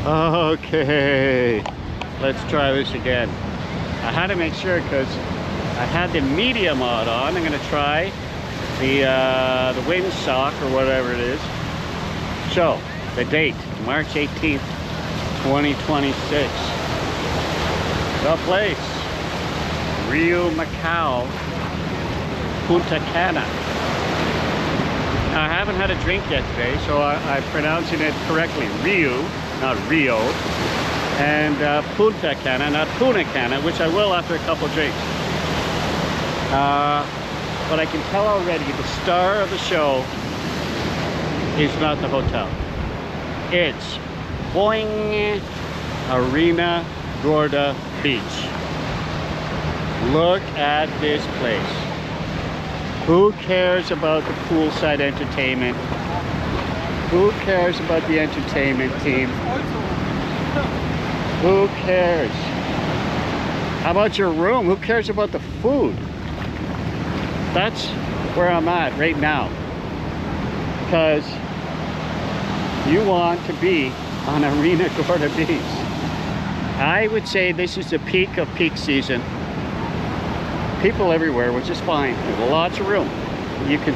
Okay, let's try this again. I had to make sure because I had the media mod on. I'm gonna try the windsock or whatever it is. So the date, March 18th, 2026. The place, Rio Macau, Punta Cana. Now, I haven't had a drink yet today, so I'm pronouncing it correctly. Rio, not Rio. And Punta Cana, not Puna Cana, which I will after a couple drinks. But I can tell already the star of the show is not the hotel. It's boing, Arena Gorda Beach. Look at this place. Who cares about the poolside entertainment? Who cares about the entertainment team? Who cares? How about your room? Who cares about the food? That's where I'm at right now. Because you want to be on Arena Gorda Beach. I would say this is the peak of peak season. People everywhere, which is fine. There's lots of room. You can,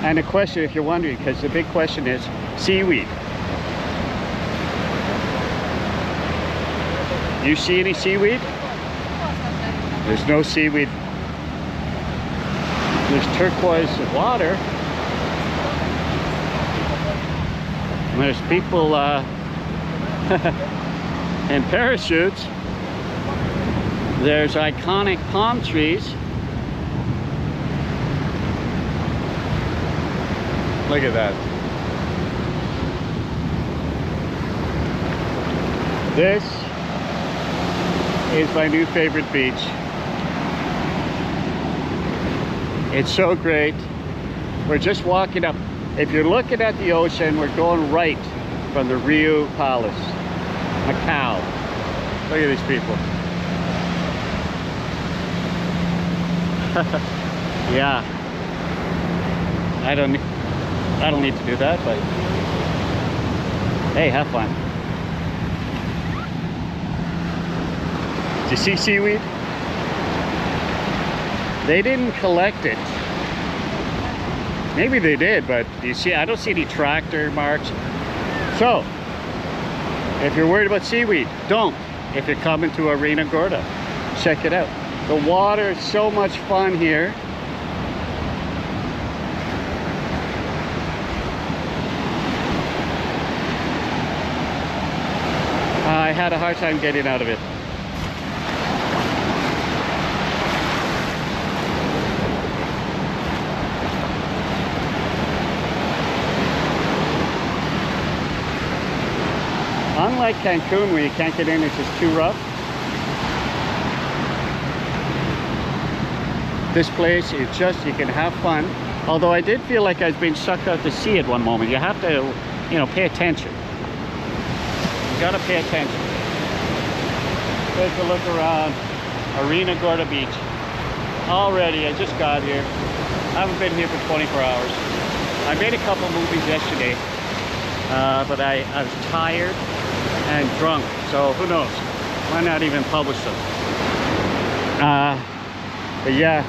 and the question, if you're wondering, because the big question is seaweed. You see any seaweed? There's no seaweed. There's turquoise water. And there's people in parachutes. There's iconic palm trees. Look at that. This is my new favorite beach. It's so great. We're just walking up. If you're looking at the ocean, we're going right from the Rio Palace, Macau. Look at these people. Yeah, I don't need to do that, but hey, have fun. Did you see seaweed? They didn't collect it. Maybe they did, but you see, I don't see any tractor marks. So, if you're worried about seaweed, don't. If you're coming to Arena Gorda, check it out. The water is so much fun here. I had a hard time getting out of it. Unlike Cancun, where you can't get in, it's just too rough. This place is just, you can have fun. Although I did feel like I was being sucked out to sea at one moment. You have to, you know, pay attention. You gotta pay attention. Take a look around Arena Gorda Beach. Already, I just got here. I haven't been here for 24 hours. I made a couple movies yesterday, but I was tired and drunk. So who knows? Why not even publish them? But yeah.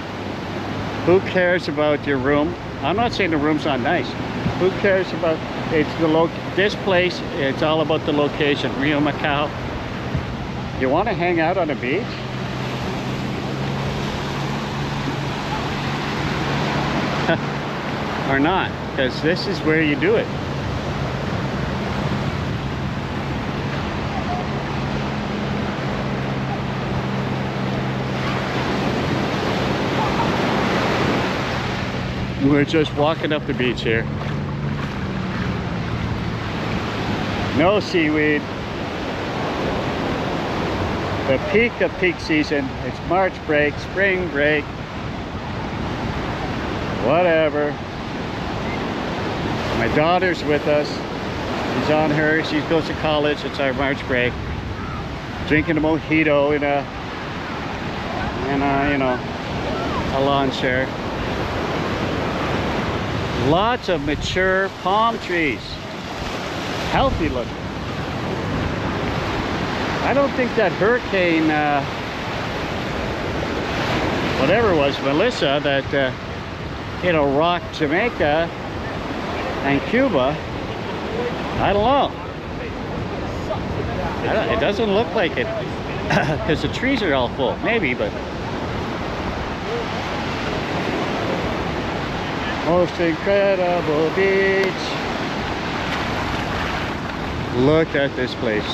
Who cares about your room? I'm not saying the room's not nice. Who cares about, it's the this place, it's all about the location, Rio Macau. You want to hang out on a beach? Or not, because this is where you do it. We're just walking up the beach here. No seaweed. The peak of peak season. It's March break, spring break, whatever. My daughter's with us. She's on her. She goes to college. It's our March break. Drinking a mojito in a you know, a lawn chair. Lots of mature palm trees. Healthy looking. I don't think that hurricane, whatever it was, Melissa, that you know, rocked Jamaica and Cuba. I don't know. It doesn't look like it because the trees are all full. Maybe, but most incredible beach. Look at this place.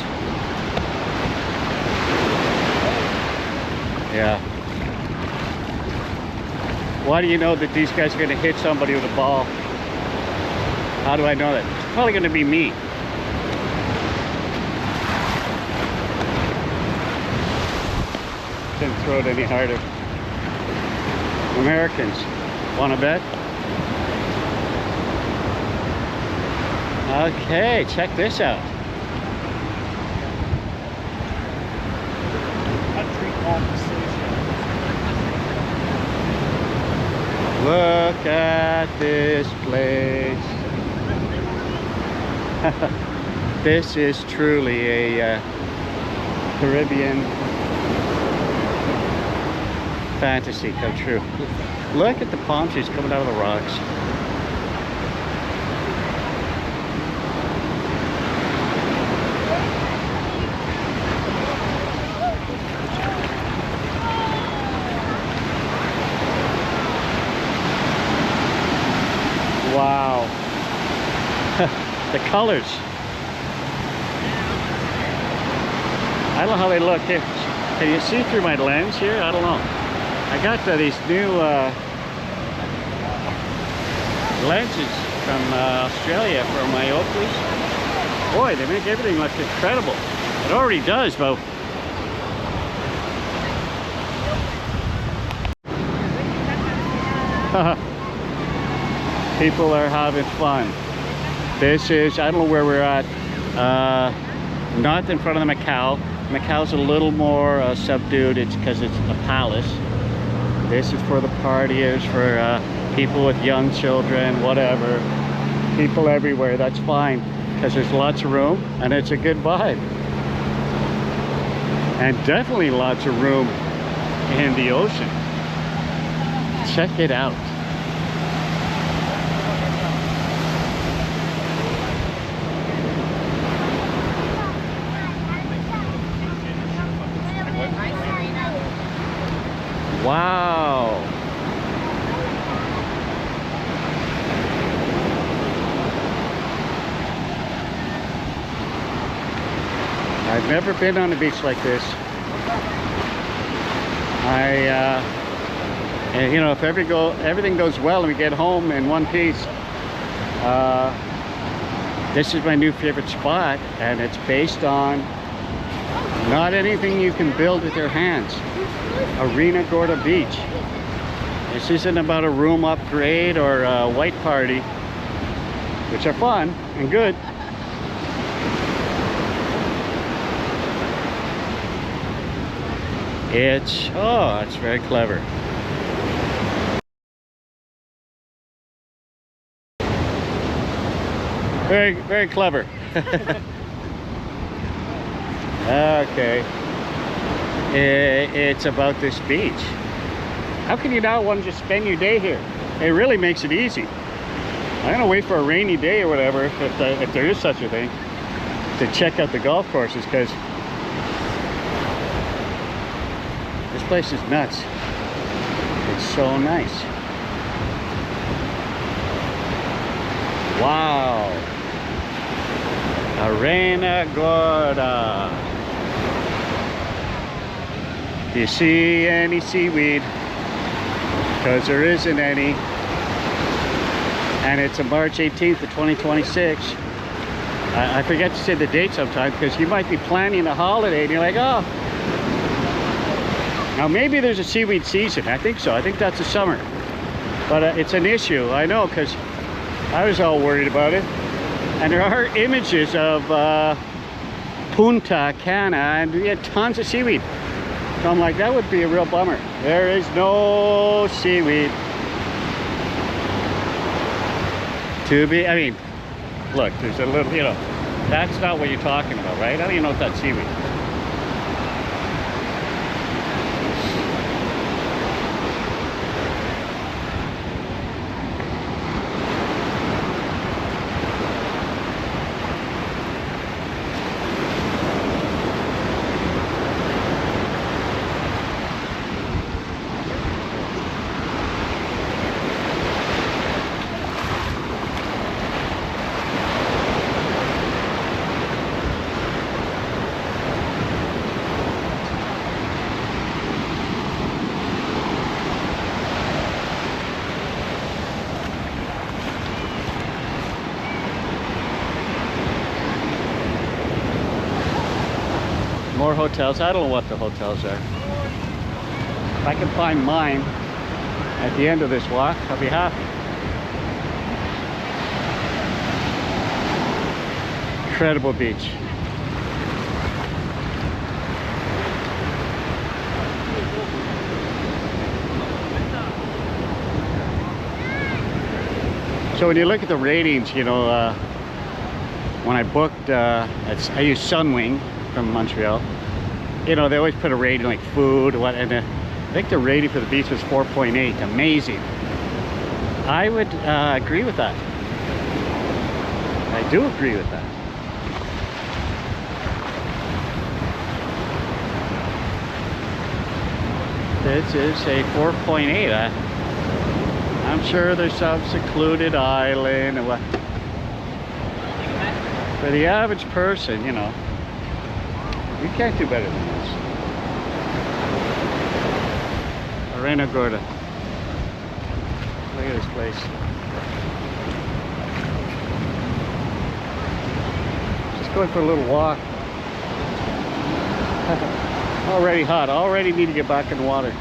Yeah. Why do you know that these guys are going to hit somebody with a ball? How do I know that? It's probably going to be me. Didn't throw it any harder. Americans, want to bet? Okay, check this out. Look at this place. This is truly a Caribbean fantasy come true. Look at the palm trees coming out of the rocks. Wow. The colors. I don't know how they look. Here, can you see through my lens here? I don't know. I got these new lenses from Australia for my Oakleys. Boy, they make everything look incredible. It already does, but people are having fun. This is, I don't know where we're at, not in front of the Macau. Macau's a little more subdued. It's because it's a palace. This is for the partiers, for people with young children, whatever. People everywhere, that's fine, because there's lots of room and it's a good vibe. And definitely lots of room in the ocean. Check it out. Wow. I've never been on a beach like this. And you know, if everything goes well and we get home in one piece, this is my new favorite spot, and it's based on not anything you can build with your hands. Arena Gorda Beach. This isn't about a room upgrade or a white party, which are fun and good. It's very clever. Very, very clever. Okay. It's about this beach. How can you not want to just spend your day here? It really makes it easy. I'm gonna wait for a rainy day or whatever, if there is such a thing, to check out the golf courses, because this place is nuts. It's so nice. Wow. Arena Gorda. Do you see any seaweed? Because there isn't any. And it's a March 18th of 2026. I forget to say the date sometimes, because you might be planning a holiday and you're like, oh. Now maybe there's a seaweed season. I think so. I think that's the summer. But it's an issue. I know, because I was all worried about it. And there are images of punta, cana, and we had tons of seaweed. So I'm like, that would be a real bummer. There is no seaweed to be, I mean, look, there's a little, you know, that's not what you're talking about, right? I don't even know if that's seaweed. More hotels. I don't know what the hotels are. If I can find mine at the end of this walk, I'll be happy. Incredible beach. So when you look at the ratings, you know, when I booked, I used Sunwing from Montreal. You know, they always put a rating like food, what, and I think the rating for the beach was 4.8. Amazing. I would agree with that. I do agree with that. This is a 4.8. I'm sure there's some secluded island and what. For the average person, you know, you can't do better than this. Arena Gorda. Look at this place. Just going for a little walk. Already hot. Already need to get back in the water.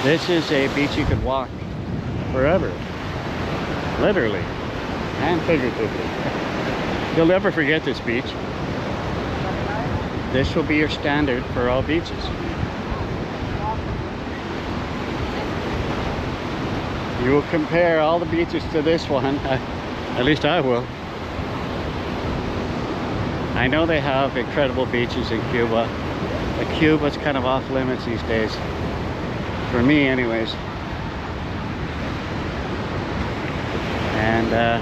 This is a beach you could walk forever, literally and figuratively. You'll never forget this beach. This will be your standard for all beaches. You will compare all the beaches to this one, at least I will. I know they have incredible beaches in Cuba, but Cuba's kind of off limits these days. For me anyways. And a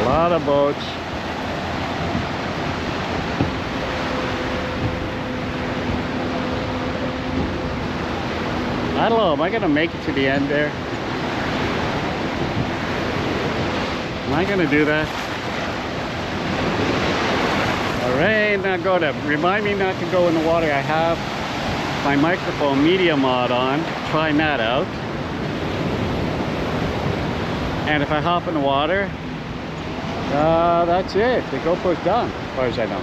lot of boats. I don't know, am I gonna make it to the end there? Am I gonna do that? Arena Gorda. Remind me not to go in the water. I have my microphone media mod on, trying that out. And if I hop in the water, that's it. The GoPro's done, as far as I know.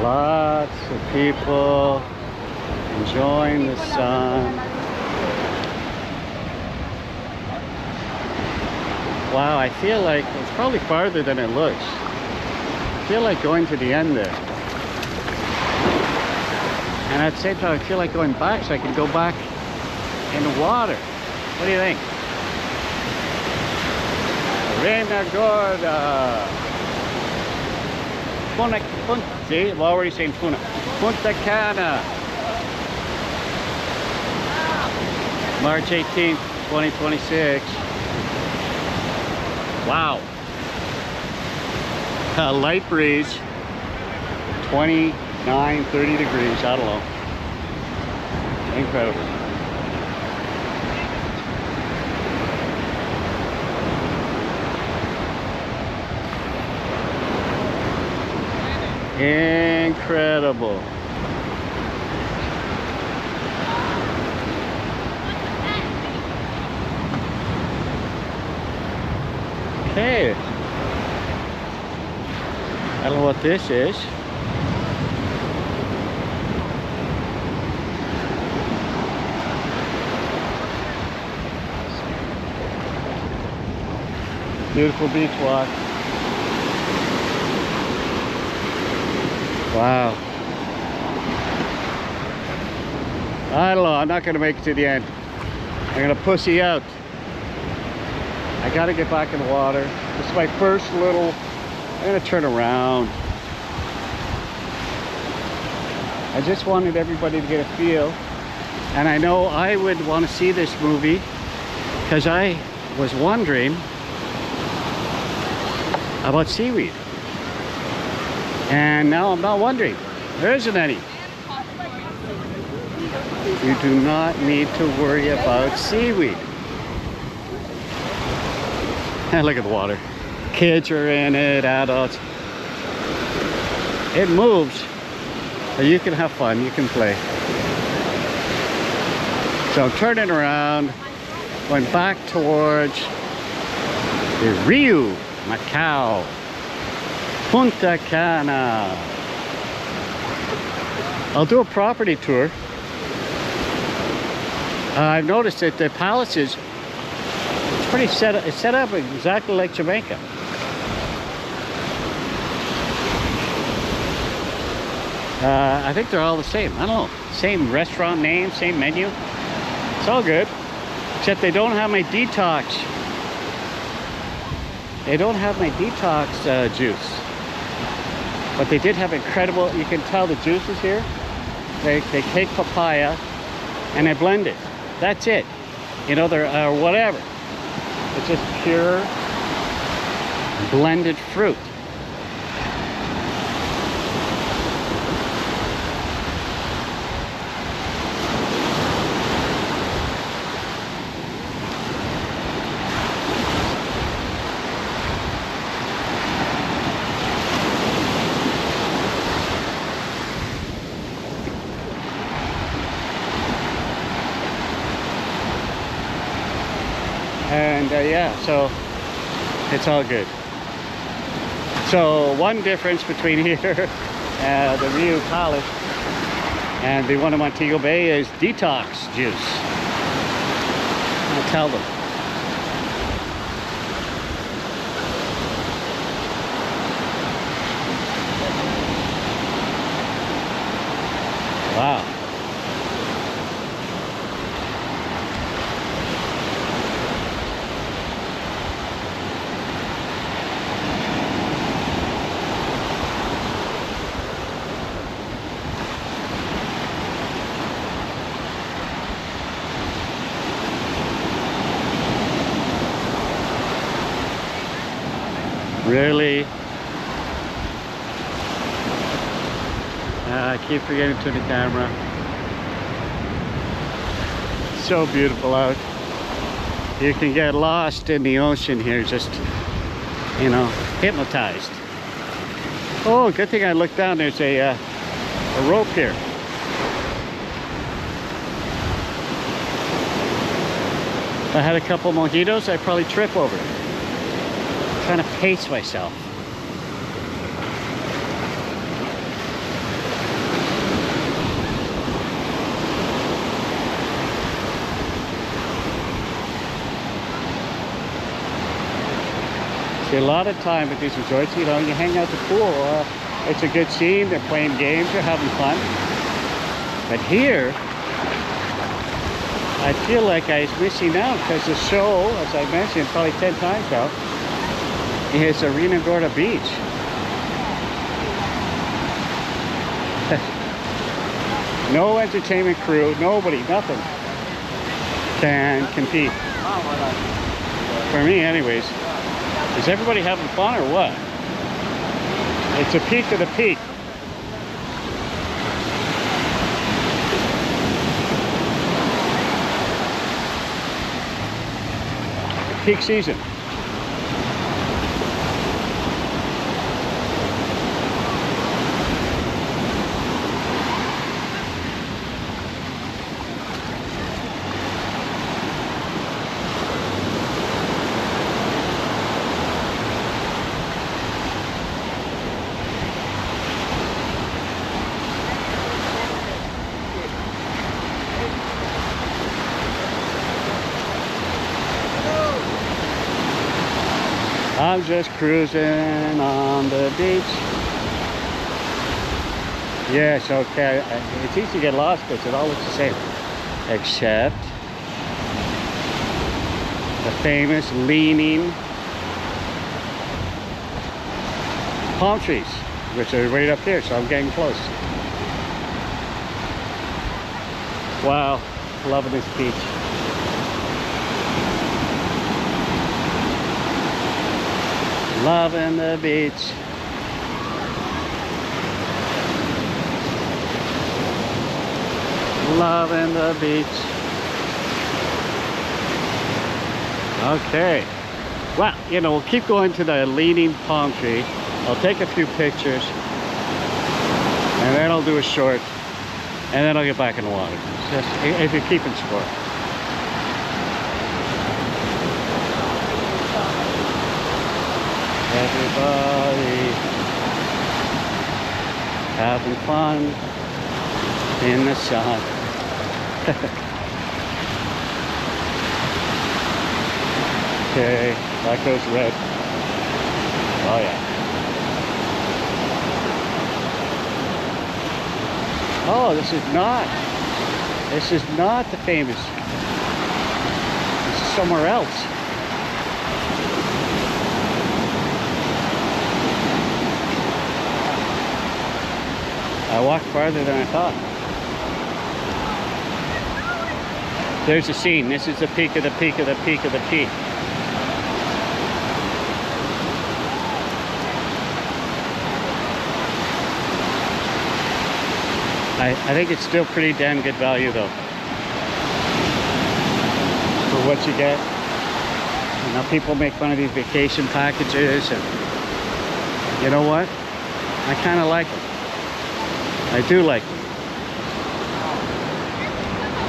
Lots of people enjoying the sun. Wow, I feel like it's probably farther than it looks. I feel like going to the end there. And at the same time, I feel like going back so I can go back in the water. What do you think? Arena Gorda. Punta, see, I've already seen puna. Punta Cana. March 18th, 2026. Wow. A light breeze. 29, 30 degrees, I don't know. Incredible. Incredible. know what this is. Beautiful beach walk. Wow. I don't know, I'm not gonna make it to the end. I'm gonna pussy out. I gotta get back in the water. This is my first little, I'm gonna turn around. I just wanted everybody to get a feel. And I know I would want to see this movie because I was wondering about seaweed. And now I'm not wondering. There isn't any. You do not need to worry about seaweed. And look at the water. Kids are in it, adults. It moves, but you can have fun, you can play. So I'm turning around, going back towards the Rio, Macau, Punta Cana. I'll do a property tour. I've noticed that the palaces, it's pretty it's set up exactly like Jamaica. I think they're all the same. I don't know. Same restaurant name, same menu. It's all good. Except they don't have my detox. They don't have my detox juice. But they did have incredible, you can tell the juices here. They take papaya and they blend it. That's it. You know, they're whatever. It's just pure blended fruit. And yeah, so it's all good. So one difference between here, the Rio Palace, and the one in Montego Bay is detox juice. I'll tell them. Wow. Really? I keep forgetting to turn the camera. So beautiful out. You can get lost in the ocean here, just, you know, hypnotized. Oh, good thing I looked down. There's a rope here. If I had a couple mojitos, I'd probably trip over it. Trying to pace myself. See, a lot of time at these resorts, you know, you hang out at the pool. It's a good scene. They're playing games. They're having fun. But here, I feel like I was missing out because the show, as I mentioned probably 10 times now, is Arena Gorda Beach. No entertainment crew, nobody, nothing can compete. For me anyways. Is everybody having fun or what? It's a peak of the peak. Peak season. I'm just cruising on the beach. Yes, okay. It's easy to get lost because it all looks the same. Except the famous leaning palm trees, which are right up there, so I'm getting close. Wow, loving this beach. Loving the beach. Loving the beach. Okay. Well, you know, we'll keep going to the leaning palm tree. I'll take a few pictures. And then I'll do a short. And then I'll get back in the water. Just if you're keeping score. Everybody having fun in the sun. Okay, that goes red. Oh yeah. Oh, this is not the famous. This is somewhere else. I walked farther than I thought. There's the scene. This is the peak of the peak of the peak of the peak. I think it's still pretty damn good value though. For what you get. You know, people make fun of these vacation packages and you know what? I kind of like them. I do like them.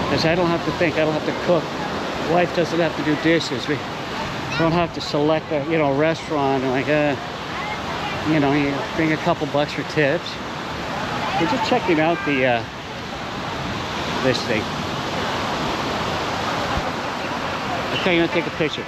Because I don't have to think, I don't have to cook. Wife doesn't have to do dishes. We don't have to select a, you know, restaurant and like you know, you bring a couple bucks for tips. We're just checking out the this thing. Okay, I'm gonna take a picture.